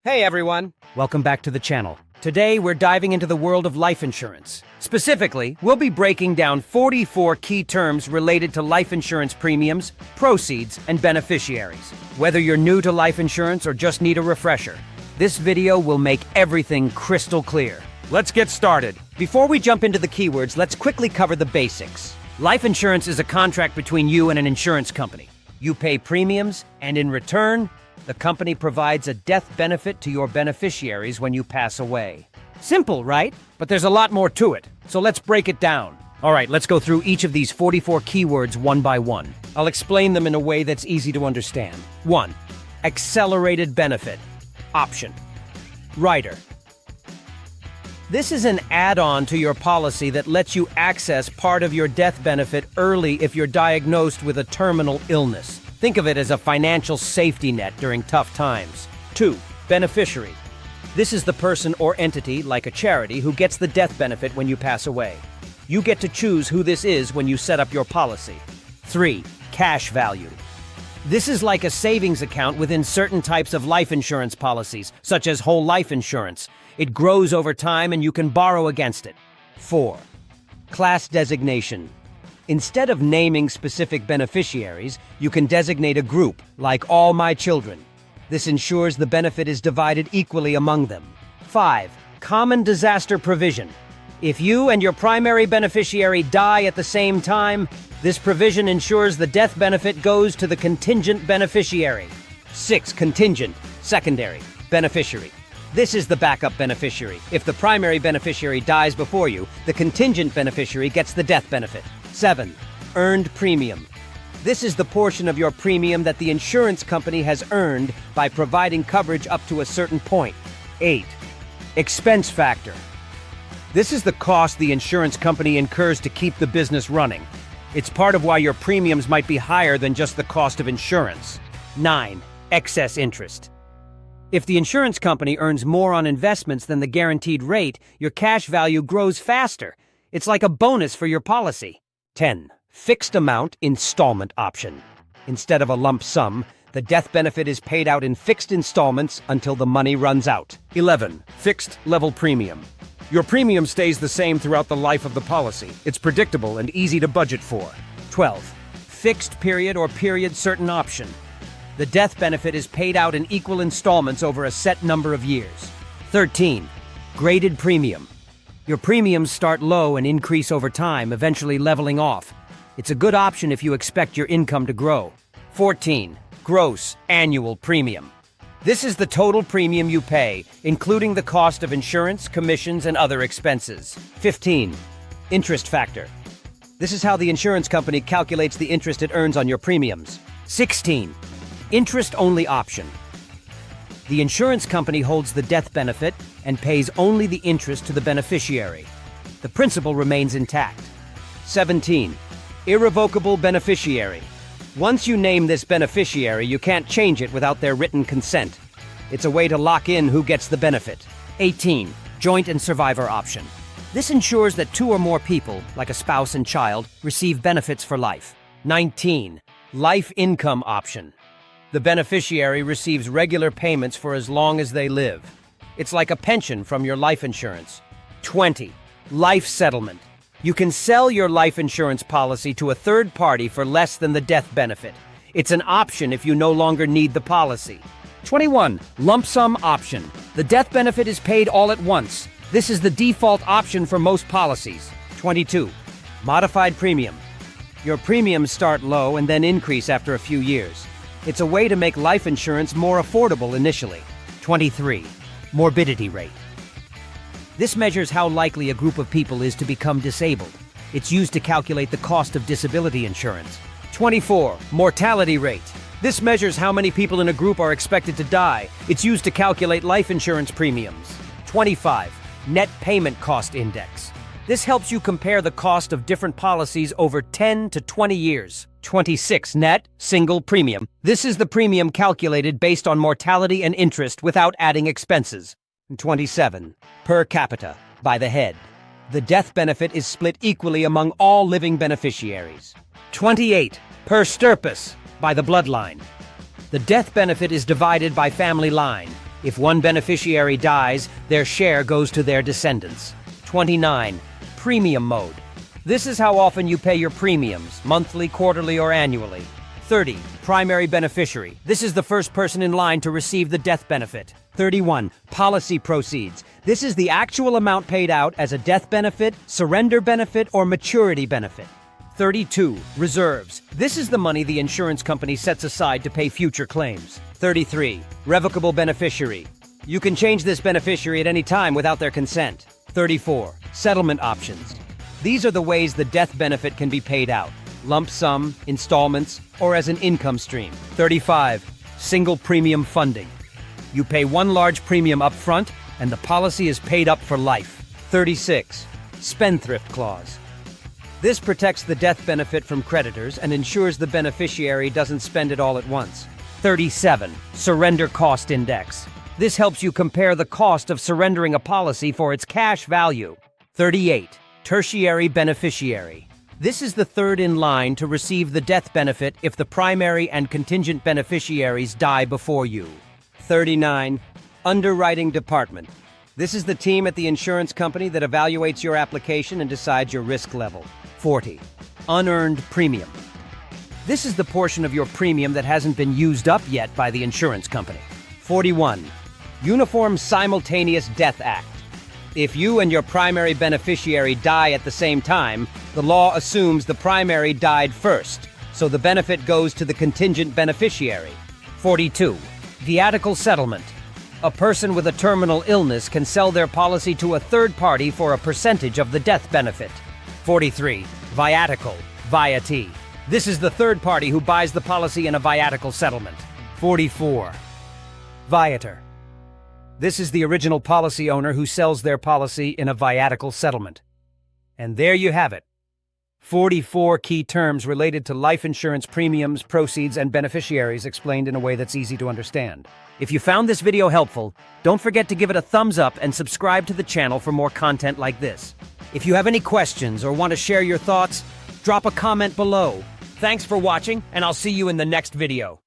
Hey everyone, welcome back to the channel. Today we're diving into the world of life insurance. Specifically, we'll be breaking down 44 key terms related to life insurance premiums, proceeds, and beneficiaries. Whether you're new to life insurance or just need a refresher, this video will make everything crystal clear. Let's get started. Before we jump into the keywords, let's quickly cover the basics. Life insurance is a contract between you and an insurance company. You pay premiums, and in return, the company provides a death benefit to your beneficiaries when you pass away. Simple, right? But there's a lot more to it, so let's break it down. All right, let's go through each of these 44 keywords one by one. I'll explain them in a way that's easy to understand. 1. Accelerated benefit. Option. Rider. This is an add-on to your policy that lets you access part of your death benefit early if you're diagnosed with a terminal illness. Think of it as a financial safety net during tough times. 2. Beneficiary. This is the person or entity, like a charity, who gets the death benefit when you pass away. You get to choose who this is when you set up your policy. 3. Cash value. This is like a savings account within certain types of life insurance policies, such as whole life insurance. It grows over time and you can borrow against it. 4. Class designation. Instead of naming specific beneficiaries, you can designate a group, like all my children. This ensures the benefit is divided equally among them. 5. Common disaster provision. If you and your primary beneficiary die at the same time, this provision ensures the death benefit goes to the contingent beneficiary. 6. Contingent, secondary, beneficiary. This is the backup beneficiary. If the primary beneficiary dies before you, the contingent beneficiary gets the death benefit. 7. Earned premium. This is the portion of your premium that the insurance company has earned by providing coverage up to a certain point. 8. Expense factor. This is the cost the insurance company incurs to keep the business running. It's part of why your premiums might be higher than just the cost of insurance. 9. Excess interest. If the insurance company earns more on investments than the guaranteed rate, your cash value grows faster. It's like a bonus for your policy. 10. Fixed amount installment option. Instead of a lump sum, the death benefit is paid out in fixed installments until the money runs out. 11. Fixed level premium. Your premium stays the same throughout the life of the policy. It's predictable and easy to budget for. 12. Fixed period or period certain option. The death benefit is paid out in equal installments over a set number of years. 13. Graded premium. Your premiums start low and increase over time, eventually leveling off. It's a good option if you expect your income to grow. 14. Gross annual premium. This is the total premium you pay, including the cost of insurance, commissions, and other expenses. 15. Interest factor. This is how the insurance company calculates the interest it earns on your premiums. 16. Interest-only option. The insurance company holds the death benefit and pays only the interest to the beneficiary. The principal remains intact. 17. Irrevocable beneficiary. Once you name this beneficiary, you can't change it without their written consent. It's a way to lock in who gets the benefit. 18. Joint and survivor option. This ensures that 2 or more people, like a spouse and child, receive benefits for life. 19. Life income option. The beneficiary receives regular payments for as long as they live. It's like a pension from your life insurance. 20. Life settlement. You can sell your life insurance policy to a third party for less than the death benefit. It's an option if you no longer need the policy. 21. Lump sum option. The death benefit is paid all at once. This is the default option for most policies. 22. Modified premium. Your premiums start low and then increase after a few years. It's a way to make life insurance more affordable initially. 23. Morbidity rate. This measures how likely a group of people is to become disabled. It's used to calculate the cost of disability insurance. 24. Mortality rate. This measures how many people in a group are expected to die. It's used to calculate life insurance premiums. 25. Net payment cost index. This helps you compare the cost of different policies over 10 to 20 years. 26. Net single premium. This is the premium calculated based on mortality and interest without adding expenses. 27. Per capita, by the head. The death benefit is split equally among all living beneficiaries. 28. Per stirpus, by the bloodline. The death benefit is divided by family line. If one beneficiary dies, their share goes to their descendants. 29. Premium mode. This is how often you pay your premiums, monthly, quarterly, or annually. 30. Primary beneficiary. This is the first person in line to receive the death benefit. 31. Policy proceeds. This is the actual amount paid out as a death benefit, surrender benefit, or maturity benefit. 32. Reserves. This is the money the insurance company sets aside to pay future claims. 33. Revocable beneficiary. You can change this beneficiary at any time without their consent. 34. Settlement options. These are the ways the death benefit can be paid out: lump sum, installments, or as an income stream. 35. Single premium funding. You pay one large premium up front, and the policy is paid up for life. 36. Spendthrift clause. This protects the death benefit from creditors and ensures the beneficiary doesn't spend it all at once. 37. Surrender cost index. This helps you compare the cost of surrendering a policy for its cash value. 38. Tertiary beneficiary. This is the third in line to receive the death benefit if the primary and contingent beneficiaries die before you. 39. Underwriting department. This is the team at the insurance company that evaluates your application and decides your risk level. 40. Unearned premium. This is the portion of your premium that hasn't been used up yet by the insurance company. 41. Uniform Simultaneous Death Act. If you and your primary beneficiary die at the same time, the law assumes the primary died first, so the benefit goes to the contingent beneficiary. 42. Viatical settlement. A person with a terminal illness can sell their policy to a third party for a percentage of the death benefit. 43. Viatical, viatee. This is the third party who buys the policy in a viatical settlement. 44. Viator. This is the original policy owner who sells their policy in a viatical settlement. And there you have it. 44 key terms related to life insurance premiums, proceeds, and beneficiaries explained in a way that's easy to understand. If you found this video helpful, don't forget to give it a thumbs up and subscribe to the channel for more content like this. If you have any questions or want to share your thoughts, drop a comment below. Thanks for watching, and I'll see you in the next video.